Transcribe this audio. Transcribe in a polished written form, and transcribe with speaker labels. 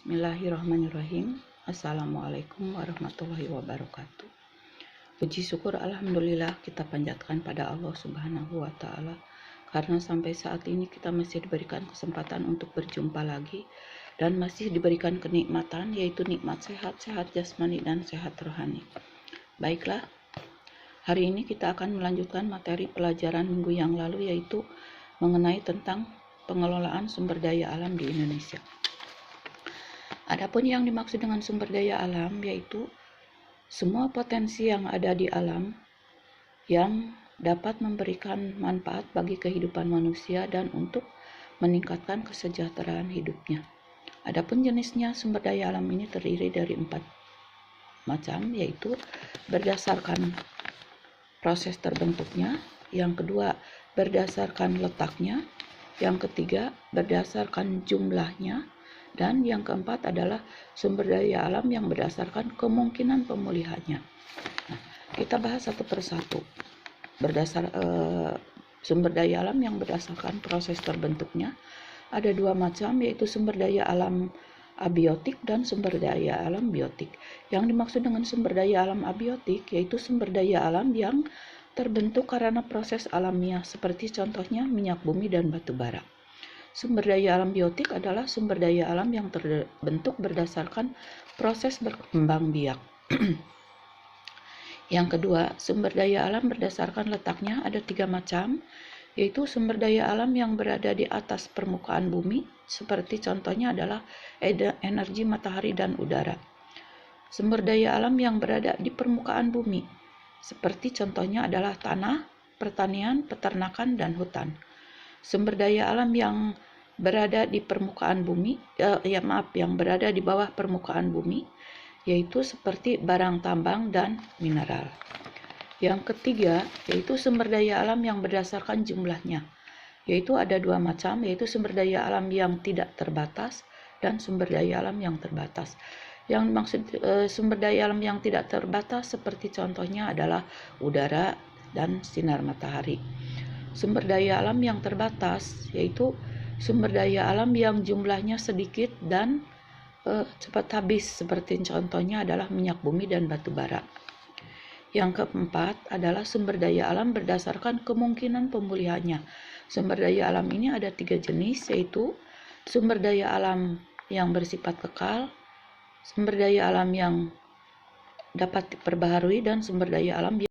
Speaker 1: Bismillahirrahmanirrahim. Assalamualaikum warahmatullahi wabarakatuh. Puji syukur alhamdulillah kita panjatkan pada Allah Subhanahu wa taala karena sampai saat ini kita masih diberikan kesempatan untuk berjumpa lagi dan masih diberikan kenikmatan, yaitu nikmat sehat jasmani dan sehat rohani. Baiklah, hari ini kita akan melanjutkan materi pelajaran minggu yang lalu, yaitu mengenai tentang pengelolaan sumber daya alam di Indonesia. Adapun yang dimaksud dengan sumber daya alam yaitu semua potensi yang ada di alam yang dapat memberikan manfaat bagi kehidupan manusia dan untuk meningkatkan kesejahteraan hidupnya. Adapun jenisnya sumber daya alam ini terdiri dari 4 macam, yaitu berdasarkan proses terbentuknya, yang kedua berdasarkan letaknya, yang ketiga berdasarkan jumlahnya, dan yang keempat adalah sumber daya alam yang berdasarkan kemungkinan pemulihannya. Nah, kita bahas satu persatu. Sumber daya alam yang berdasarkan proses terbentuknya ada 2 macam, yaitu sumber daya alam abiotik dan sumber daya alam biotik. Yang dimaksud dengan sumber daya alam abiotik yaitu sumber daya alam yang terbentuk karena proses alamiah, seperti contohnya minyak bumi dan batu bara. Sumber daya alam biotik adalah sumber daya alam yang terbentuk berdasarkan proses berkembang biak. Yang kedua, sumber daya alam berdasarkan letaknya ada 3 macam, yaitu sumber daya alam yang berada di atas permukaan bumi, seperti contohnya adalah energi matahari dan udara. Sumber daya alam yang berada di permukaan bumi, seperti contohnya adalah tanah, pertanian, peternakan, dan hutan. Sumber daya alam yang berada di permukaan bumi, yang berada di bawah permukaan bumi, yaitu seperti barang tambang dan mineral. Yang ketiga, yaitu sumber daya alam yang berdasarkan jumlahnya, yaitu ada 2 macam, yaitu sumber daya alam yang tidak terbatas dan sumber daya alam yang terbatas. Yang dimaksud sumber daya alam yang tidak terbatas seperti contohnya adalah udara dan sinar matahari. Sumber daya alam yang terbatas yaitu sumber daya alam yang jumlahnya sedikit dan cepat habis, seperti contohnya adalah minyak bumi dan batu bara. Yang keempat adalah sumber daya alam berdasarkan kemungkinan pemulihannya. Sumber daya alam ini ada 3 jenis, yaitu sumber daya alam yang bersifat kekal, sumber daya alam yang dapat diperbaharui, dan sumber daya alam